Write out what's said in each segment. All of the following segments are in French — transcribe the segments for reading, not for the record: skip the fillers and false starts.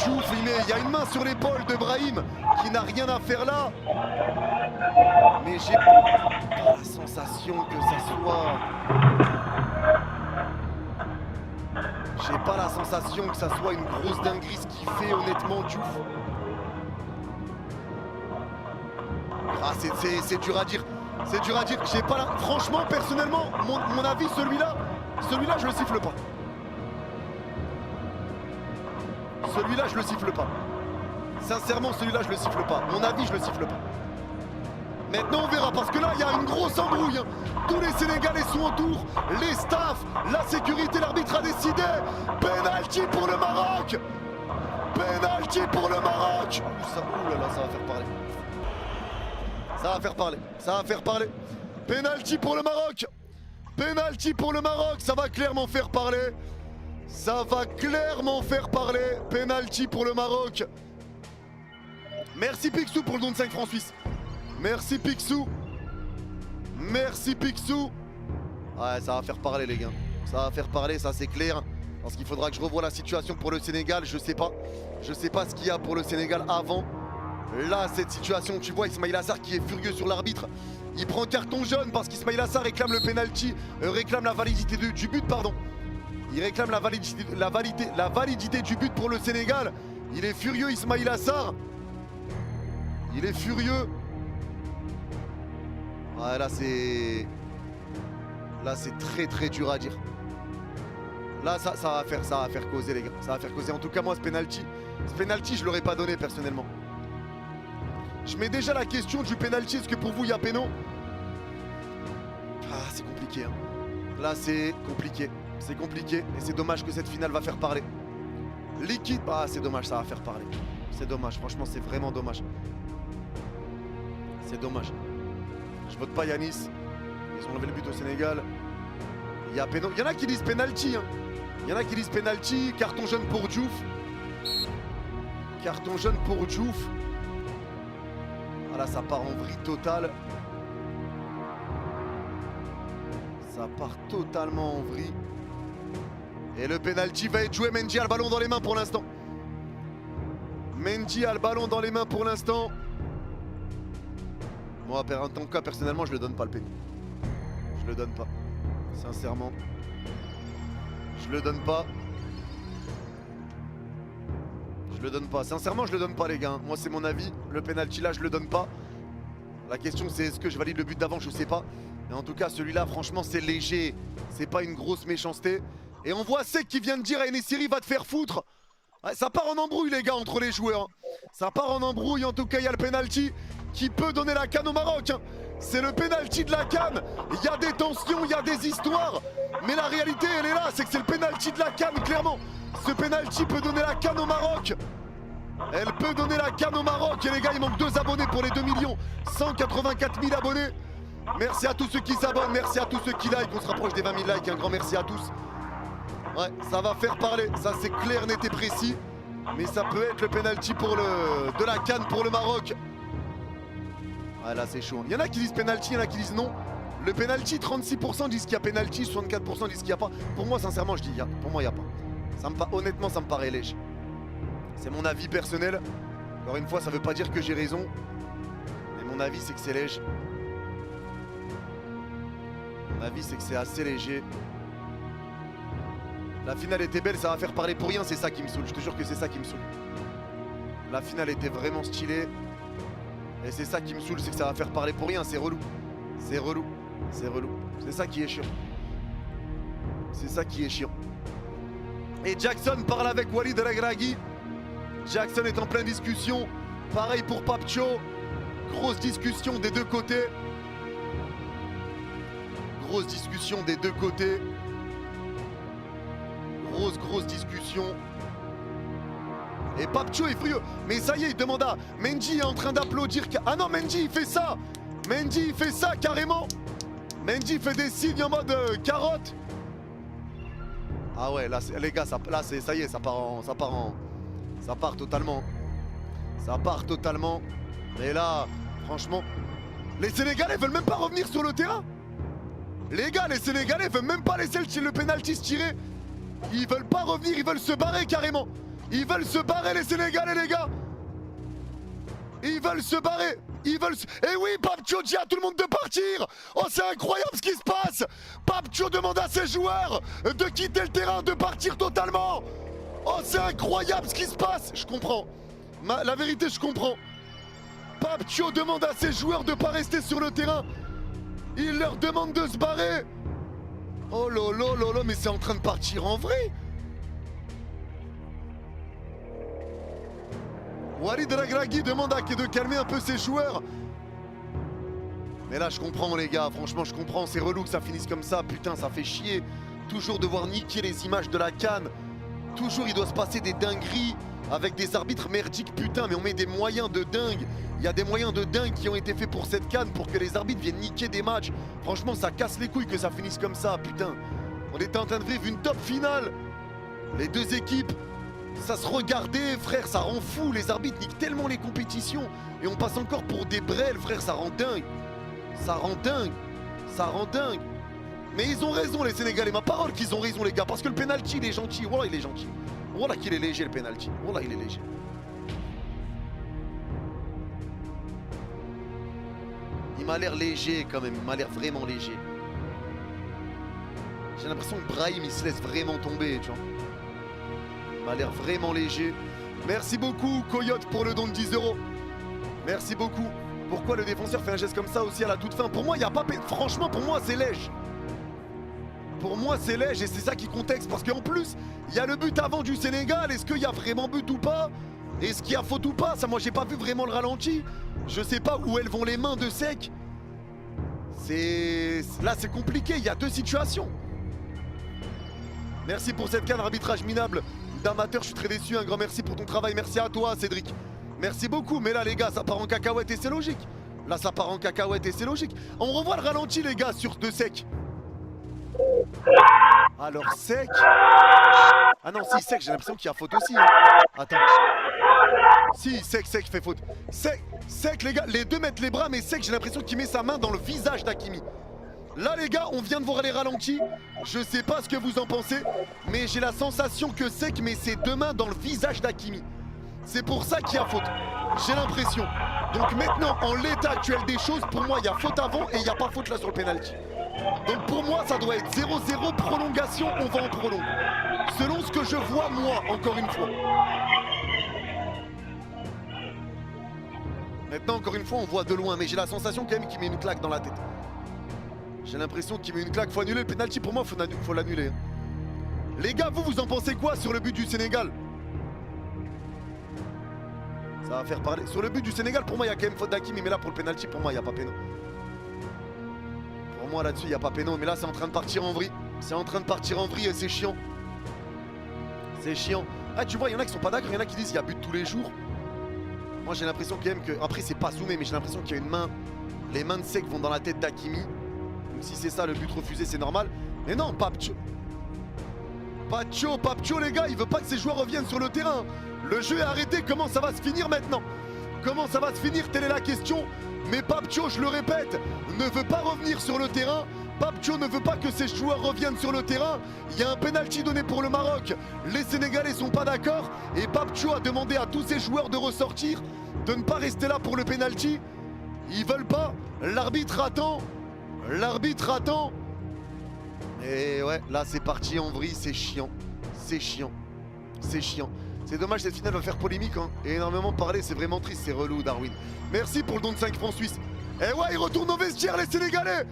Diouf, il y a une main sur l'épaule de Brahim qui n'a rien à faire là. Mais j'ai pas la sensation que ça soit... J'ai pas la sensation que ça soit une grosse dinguerie ce qu'il fait honnêtement Diouf. Ah, c'est dur à dire. C'est dur à dire. J'ai pas la... Franchement, personnellement, mon avis, celui-là, je le siffle pas. Celui-là, je le siffle pas. Sincèrement, celui-là, je le siffle pas. Mon avis, je le siffle pas. Maintenant, on verra, parce que là, il y a une grosse embrouille. Hein. Tous les Sénégalais sont autour. Les staffs, la sécurité, l'arbitre a décidé. Penalty pour le Maroc. Penalty pour le Maroc. Ouh là là, ça va faire parler. Ça va faire parler. Ça va faire parler. Penalty pour le Maroc. Penalty pour le Maroc. Ça va clairement faire parler. Ça va clairement faire parler. Penalty pour le Maroc. Merci Picsou pour le don de 5 francs suisses. Merci Picsou. Merci Picsou. Ouais, ça va faire parler les gars. Ça va faire parler, ça c'est clair. Parce qu'il faudra que je revoie la situation pour le Sénégal. Je sais pas. Je sais pas ce qu'il y a pour le Sénégal avant. Là, cette situation, tu vois Ismaïla Sarr qui est furieux sur l'arbitre. Il prend carton jaune parce qu'Ismaïla Sarr réclame le penalty, réclame la validité du but, pardon. Il réclame la validité du but pour le Sénégal. Il est furieux Ismaïla Sarr. Il est furieux. Ouais, là c'est très très dur à dire. Là ça va faire causer les gars. Ça va faire causer. En tout cas moi ce penalty je l'aurais pas donné personnellement. Je mets déjà la question du penalty. Est-ce que pour vous il y a péno? Ah c'est compliqué hein. Là c'est compliqué. C'est compliqué et c'est dommage que cette finale va faire parler. Liquide, ah c'est dommage, ça va faire parler. C'est dommage, franchement c'est vraiment dommage. C'est dommage. Je vote pas Yanis. Ils ont levé le but au Sénégal. Il y a péno. Il y en a qui disent penalty. Hein. Il y en a qui disent penalty. Carton jaune pour Diouf. Carton jaune pour Diouf. Ah là ça part en vrille totale. Ça part totalement en vrille. Et le penalty va être joué. Mendy a le ballon dans les mains pour l'instant. Mendy a le ballon dans les mains pour l'instant. Moi, en tant que cas, personnellement, je le donne pas le penalty. Je le donne pas. Sincèrement. Je le donne pas. Je le donne pas. Sincèrement, je le donne pas, les gars. Moi, c'est mon avis. Le penalty là, je le donne pas. La question, c'est est-ce que je valide le but d'avant? Je sais pas. Mais en tout cas, celui-là, franchement, c'est léger. C'est pas une grosse méchanceté. Et on voit Sek qui vient de dire à Enesiri va te faire foutre. Ouais, ça part en embrouille les gars entre les joueurs. Ça part en embrouille, en tout cas il y a le penalty qui peut donner la canne au Maroc. C'est le penalty de la canne. Il y a des tensions, il y a des histoires. Mais la réalité elle est là, c'est que c'est le penalty de la canne clairement. Ce penalty peut donner la canne au Maroc. Elle peut donner la canne au Maroc. Et les gars il manque 2 abonnés pour les 2 184 000 abonnés. Merci à tous ceux qui s'abonnent, merci à tous ceux qui like. On se rapproche des 20 000 likes, un grand merci à tous. Ouais, ça va faire parler, ça c'est clair, net et précis. Mais ça peut être le penalty pour de la canne pour le Maroc. Ouais, là c'est chaud. Il y en a qui disent penalty, il y en a qui disent non. Le penalty, 36% disent qu'il y a penalty, 64% disent qu'il n'y a pas. Pour moi, sincèrement, je dis pour moi, il n'y a pas. Honnêtement, ça me paraît léger. C'est mon avis personnel. Encore une fois, ça ne veut pas dire que j'ai raison. Mais mon avis, c'est que c'est léger. Mon avis, c'est que c'est assez léger. La finale était belle, ça va faire parler pour rien, c'est ça qui me saoule. Je te jure que c'est ça qui me saoule. La finale était vraiment stylée. Et c'est ça qui me saoule, c'est que ça va faire parler pour rien, c'est relou. C'est relou, c'est relou. C'est ça qui est chiant. C'est ça qui est chiant. Et Jackson parle avec Walid Regragui. Jackson est en pleine discussion. Pareil pour Papcho. Grosse discussion des deux côtés. Grosse discussion des deux côtés. Grosse discussion. Et Papcho est furieux. Mais ça y est, il demande à Mendy est en train d'applaudir. Ah non, Mendy il fait ça. Mendy il fait ça carrément. Mendy fait des signes en mode carotte. Ah ouais, là les gars, ça y est, ça part totalement. Ça part totalement. Et là, franchement, les Sénégalais veulent même pas revenir sur le terrain. Les gars, les Sénégalais veulent même pas laisser le penalty se tirer. Ils veulent pas revenir, ils veulent se barrer carrément. Ils veulent se barrer les Sénégalais les gars. Ils veulent se barrer. Ils veulent se... Eh oui, Papcho dit à tout le monde de partir. Oh, c'est incroyable ce qui se passe. Papcho demande à ses joueurs de quitter le terrain, de partir totalement. Oh, c'est incroyable ce qui se passe. Je comprends. La vérité, je comprends. Papcho demande à ses joueurs de ne pas rester sur le terrain. Il leur demande de se barrer. Oh lolo lolo, mais c'est en train de partir en vrai. Walid Regragui demande de calmer un peu ses joueurs. Mais là je comprends les gars, franchement je comprends, c'est relou que ça finisse comme ça, putain ça fait chier. Toujours devoir niquer les images de la CAN. Toujours il doit se passer des dingueries avec des arbitres merdiques, putain mais on met des moyens de dingue. Il y a des moyens de dingue qui ont été faits pour cette CAN pour que les arbitres viennent niquer des matchs. Franchement ça casse les couilles que ça finisse comme ça, putain. On était en train de vivre une top finale. Les deux équipes, ça se regardait, frère, ça rend fou. Les arbitres niquent tellement les compétitions. Et on passe encore pour des brels, frère, ça rend dingue. Ça rend dingue. Ça rend dingue. Mais ils ont raison, les Sénégalais. Ma parole qu'ils ont raison, les gars. Parce que le penalty, il est gentil. Voilà, il est gentil. Voilà qu'il est léger, le penalty. Voilà, il est léger. Il m'a l'air léger, quand même. Il m'a l'air vraiment léger. J'ai l'impression que Brahim, il se laisse vraiment tomber, tu vois. Il m'a l'air vraiment léger. Merci beaucoup, Coyote, pour le don de 10 €. Merci beaucoup. Pourquoi le défenseur fait un geste comme ça aussi à la toute fin? Pour moi, il n'y a pas... Franchement, pour moi, c'est léger. Pour moi, c'est léger et c'est ça qui contexte. Parce qu'en plus, il y a le but avant du Sénégal. Est-ce qu'il y a vraiment but ou pas? Est-ce qu'il y a faute ou pas? Ça, moi, j'ai pas vu vraiment le ralenti. Je sais pas où elles vont les mains de Sec. Là, c'est compliqué. Il y a deux situations. Merci pour cette canne arbitrage minable d'amateur. Je suis très déçu. Un grand merci pour ton travail. Merci à toi, Cédric. Merci beaucoup. Mais là, les gars, ça part en cacahuète et c'est logique. Là, ça part en cacahuète et c'est logique. On revoit le ralenti, les gars, sur de Sec. Alors, Sec. Ah non, si, Sec, j'ai l'impression qu'il y a faute aussi. Hein. Attends. Si, Sec fait faute. Sec, les gars, les deux mettent les bras, mais Sec, j'ai l'impression qu'il met sa main dans le visage d'Hakimi. Là, les gars, on vient de voir les ralentis. Je sais pas ce que vous en pensez, mais j'ai la sensation que Sec met ses deux mains dans le visage d'Hakimi. C'est pour ça qu'il y a faute. J'ai l'impression. Donc maintenant, en l'état actuel des choses, pour moi, il y a faute avant et il n'y a pas faute là sur le penalty. Donc pour moi, ça doit être 0-0, prolongation, on va en prolongue. Selon ce que je vois, moi, encore une fois. Maintenant, encore une fois, on voit de loin, mais j'ai la sensation quand même qu'il met une claque dans la tête. J'ai l'impression qu'il met une claque, faut annuler le penalty, pour moi, faut l'annuler. Hein. Les gars, vous en pensez quoi sur le but du Sénégal? Ça va faire parler. Sur le but du Sénégal, pour moi, il y a quand même faute d'Hakimi, mais là, pour le penalty, pour moi, il n'y a pas péno. Pour moi, là-dessus, il n'y a pas péno, mais là, c'est en train de partir en vrille. C'est en train de partir en vrille et c'est chiant. C'est chiant. Ah, tu vois, il y en a qui sont pas d'accord, il y en a qui disent qu'il y a but tous les jours. Moi, j'ai l'impression quand même que... Après, c'est pas zoomé, mais j'ai l'impression qu'il y a une main. Les mains de Sec vont dans la tête d'Hakimi. Donc si c'est ça, le but refusé, c'est normal. Mais non, Papcho, les gars, il veut pas que ses joueurs reviennent sur le terrain. Le jeu est arrêté, comment ça va se finir maintenant? Comment ça va se finir? Telle est la question. Mais Papcho, je le répète, ne veut pas revenir sur le terrain. Papcho ne veut pas que ses joueurs reviennent sur le terrain. Il y a un penalty donné pour le Maroc. Les Sénégalais sont pas d'accord. Et Papcho a demandé à tous ses joueurs de ressortir, de ne pas rester là pour le penalty. Ils veulent pas. L'arbitre attend. L'arbitre attend. Et ouais, là c'est parti en vrille, c'est chiant. C'est chiant. C'est chiant. C'est dommage, cette finale va faire polémique hein. Et énormément parler, c'est vraiment triste, c'est relou Darwin. Merci pour le don de 5 francs suisses. Et ouais, ils retournent au vestiaire les Sénégalais.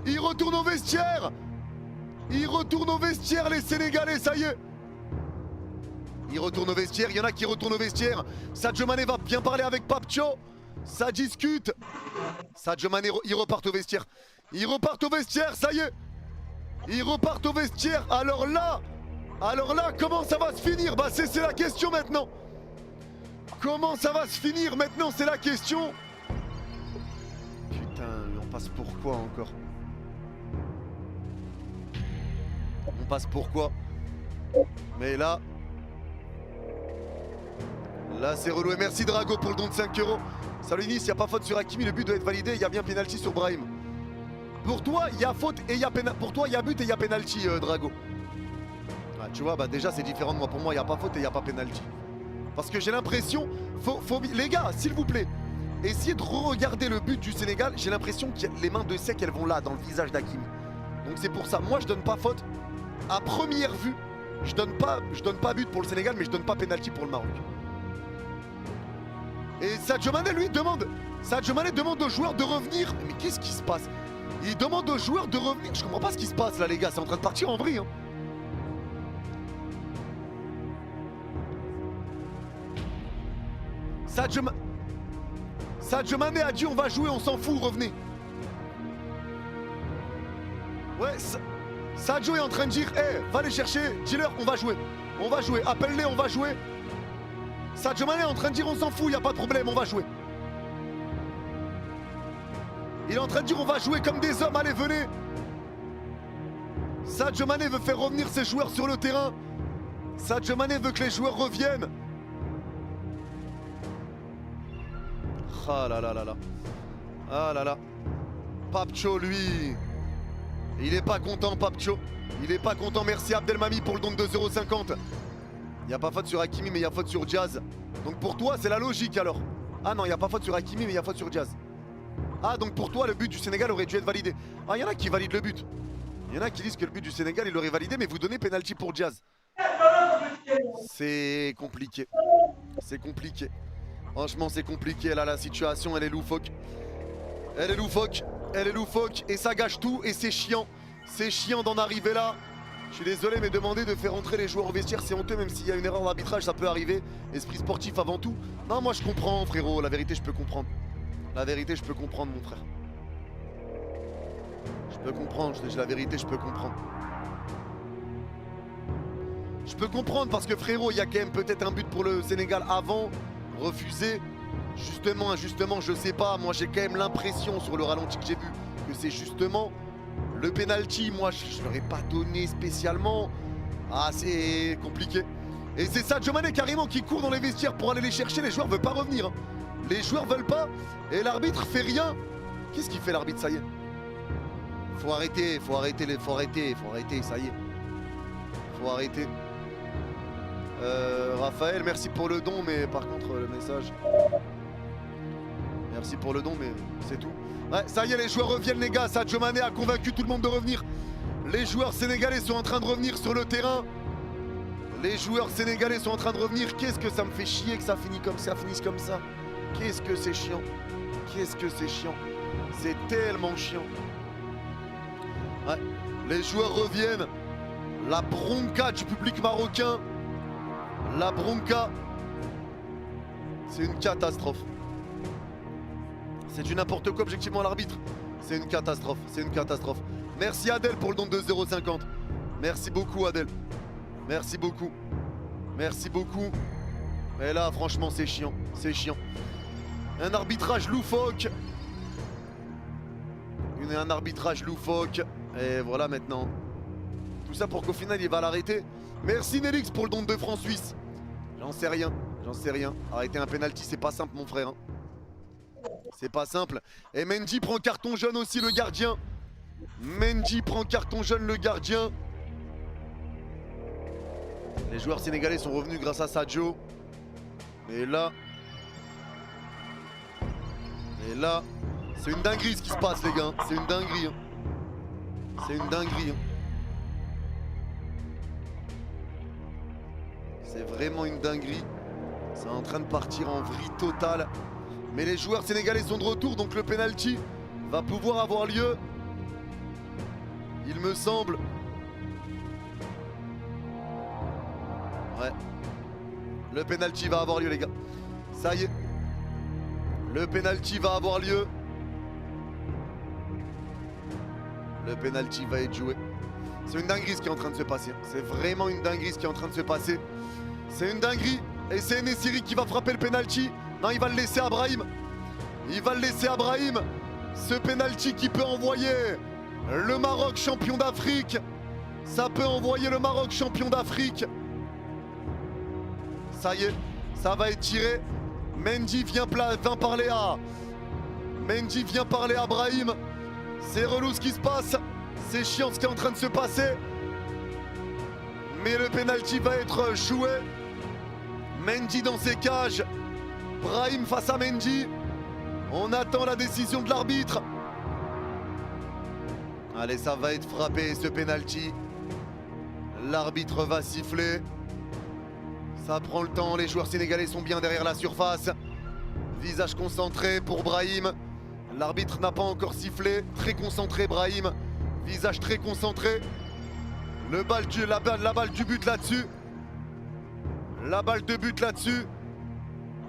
Ils retournent au vestiaire. Ils retournent au vestiaire les Sénégalais, ça y est. Ils retournent au vestiaire, il y en a qui retournent au vestiaire. Sadio Mané va bien parler avec Papcho. Ça discute. Sadio Mané, ils repartent au vestiaire. Ils repartent au vestiaire, ça y est. Ils repartent au vestiaire, alors là, comment ça va se finir? Bah c'est la question maintenant. Comment ça va se finir maintenant, c'est la question. Putain, on passe pour quoi encore? On passe pour quoi? Mais là c'est relou. Et merci Drago pour le don de 5 €. Salut Nice, il n'y a pas faute sur Hakimi, le but doit être validé, il y a bien penalty sur Brahim. Pour toi, il y a faute et il y a penalty. Pour toi, il y a but et il y a penalty, Drago. Ah, tu vois, bah déjà c'est différent de moi. Pour moi, il n'y a pas faute et il n'y a pas pénalty. Parce que j'ai l'impression, les gars, s'il vous plaît, essayez de regarder le but du Sénégal. J'ai l'impression que les mains de Sec, elles vont là, dans le visage d'Hakimi. Donc c'est pour ça, moi je donne pas faute. À première vue, je donne pas but pour le Sénégal, mais je donne pas pénalty pour le Maroc. Et Sadio Mané, lui, demande aux joueurs de revenir. Mais qu'est-ce qui se passe? Il demande aux joueurs de revenir. Je comprends pas ce qui se passe là, les gars. C'est en train de partir en vrille. Hein. Sadio Mané a dit on va jouer, on s'en fout, revenez. Ouais, Sadio est en train de dire, hey, va les chercher, dis-leur, on va jouer. On va jouer, appelle-les, on va jouer. Sadio Mané est en train de dire on s'en fout, il n'y a pas de problème, on va jouer. Il est en train de dire on va jouer comme des hommes, allez venez. Sadio Mané veut faire revenir ses joueurs sur le terrain. Sadio Mané veut que les joueurs reviennent. Ah là là là là. Ah là là. Papcho lui. Il est pas content Papcho. Il est pas content, merci Abdelmami pour le don de 2,50 €. Il n'y a pas faute sur Hakimi mais il y a faute sur Diaz. Donc pour toi c'est la logique alors. Ah non, il n'y a pas faute sur Hakimi mais il y a faute sur Diaz. Ah donc pour toi le but du Sénégal aurait dû être validé. Ah il y en a qui valident le but. Il y en a qui disent que le but du Sénégal il aurait validé mais vous donnez pénalty pour Diaz. C'est compliqué. C'est compliqué. Franchement c'est compliqué là, la situation elle est loufoque. Elle est loufoque. Elle est loufoque et ça gâche tout et c'est chiant. C'est chiant d'en arriver là. Je suis désolé mais demander de faire entrer les joueurs au vestiaire c'est honteux, même s'il y a une erreur d'arbitrage ça peut arriver. Esprit sportif avant tout. Non moi je comprends frérot, la vérité je peux comprendre. La vérité je peux comprendre mon frère. Je peux comprendre, la vérité je peux comprendre. Je peux comprendre parce que frérot il y a quand même peut-être un but pour le Sénégal avant, refusé. Justement, injustement, je sais pas, moi j'ai quand même l'impression sur le ralenti que j'ai vu que c'est justement le penalty. Moi je l'aurais pas donné spécialement. Ah c'est compliqué. Et c'est Sadio Mané carrément qui court dans les vestiaires pour aller les chercher, les joueurs veulent pas revenir. Hein. Les joueurs veulent pas et l'arbitre fait rien. Qu'est-ce qu'il fait l'arbitre, ça y est? Faut arrêter, faut arrêter, ça y est. Faut arrêter. Raphaël, merci pour le don, mais par contre le message... Merci pour le don, mais c'est tout. Ouais, ça y est, les joueurs reviennent les gars. Sadio Mané a convaincu tout le monde de revenir. Les joueurs sénégalais sont en train de revenir sur le terrain. Les joueurs sénégalais sont en train de revenir. Qu'est-ce que ça me fait chier que ça finisse comme ça. Qu'est-ce que c'est chiant. Qu'est-ce que c'est chiant. C'est tellement chiant. Ouais, les joueurs reviennent. La bronca du public marocain. La bronca. C'est une catastrophe. C'est du n'importe quoi objectivement à l'arbitre. C'est une catastrophe, c'est une catastrophe. Merci Adèle pour le don de 2,50 €. Merci beaucoup Adèle. Merci beaucoup. Merci beaucoup. Et là franchement c'est chiant, c'est chiant. Un arbitrage loufoque. Un arbitrage loufoque. Et voilà maintenant. Tout ça pour qu'au final il va l'arrêter. Merci Nelix pour le don de 2 francs suisses. J'en sais rien, j'en sais rien. Arrêter un penalty c'est pas simple mon frère. Hein. C'est pas simple. Et Mendy prend carton jaune aussi, le gardien. Mendy prend carton jaune, le gardien. Les joueurs sénégalais sont revenus grâce à Sadio. Et là... c'est une dinguerie ce qui se passe les gars. C'est une dinguerie. Hein. C'est une dinguerie. Hein. C'est vraiment une dinguerie. C'est en train de partir en vrille totale. Mais les joueurs sénégalais sont de retour, donc le penalty va pouvoir avoir lieu. Il me semble. Ouais. Le penalty va avoir lieu les gars. Ça y est. Le penalty va avoir lieu. Le penalty va être joué. C'est une dinguerie ce qui est en train de se passer. C'est vraiment une dinguerie ce qui est en train de se passer. C'est une dinguerie. Et c'est Nessiri qui va frapper le penalty. Non, il va le laisser à Brahim. Il va le laisser à Brahim. Ce penalty qui peut envoyer le Maroc champion d'Afrique. Ça peut envoyer le Maroc champion d'Afrique. Ça y est, ça va être tiré. Mendy vient parler à... Mendy vient parler à Brahim. C'est relou ce qui se passe. C'est chiant ce qui est en train de se passer. Mais le penalty va être joué. Mendy dans ses cages. Brahim face à Mendy. On attend la décision de l'arbitre. Allez, ça va être frappé ce penalty. L'arbitre va siffler. Ça prend le temps, les joueurs sénégalais sont bien derrière la surface. Visage concentré pour Brahim. L'arbitre n'a pas encore sifflé. Très concentré Brahim. Visage très concentré. La balle du but là-dessus. La balle de but là-dessus.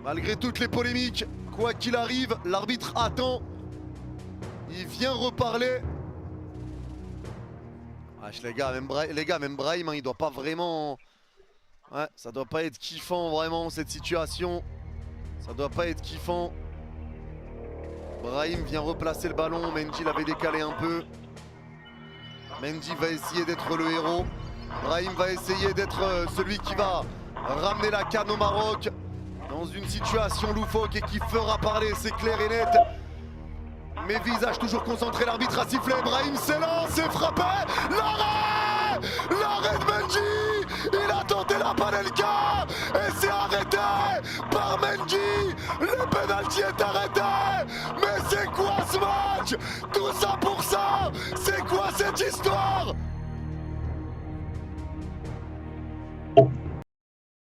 Malgré toutes les polémiques, quoi qu'il arrive, l'arbitre attend. Il vient reparler. Les gars, même Brahim, hein, il doit pas vraiment... Ouais, ça doit pas être kiffant vraiment cette situation. Ça doit pas être kiffant. Brahim vient replacer le ballon. Mendy l'avait décalé un peu. Mendy va essayer d'être le héros. Brahim va essayer d'être celui qui va ramener la CAN au Maroc. Dans une situation loufoque et qui fera parler, c'est clair et net. Mais visage toujours concentré, l'arbitre a sifflé. Brahim s'élance et frappé. L'arrêt! L'arrêt de Mendy! Il a tenté la Panenka et c'est arrêté par Mendy. Le penalty est arrêté. Mais c'est quoi ce match? Tout ça pour ça? C'est quoi cette histoire?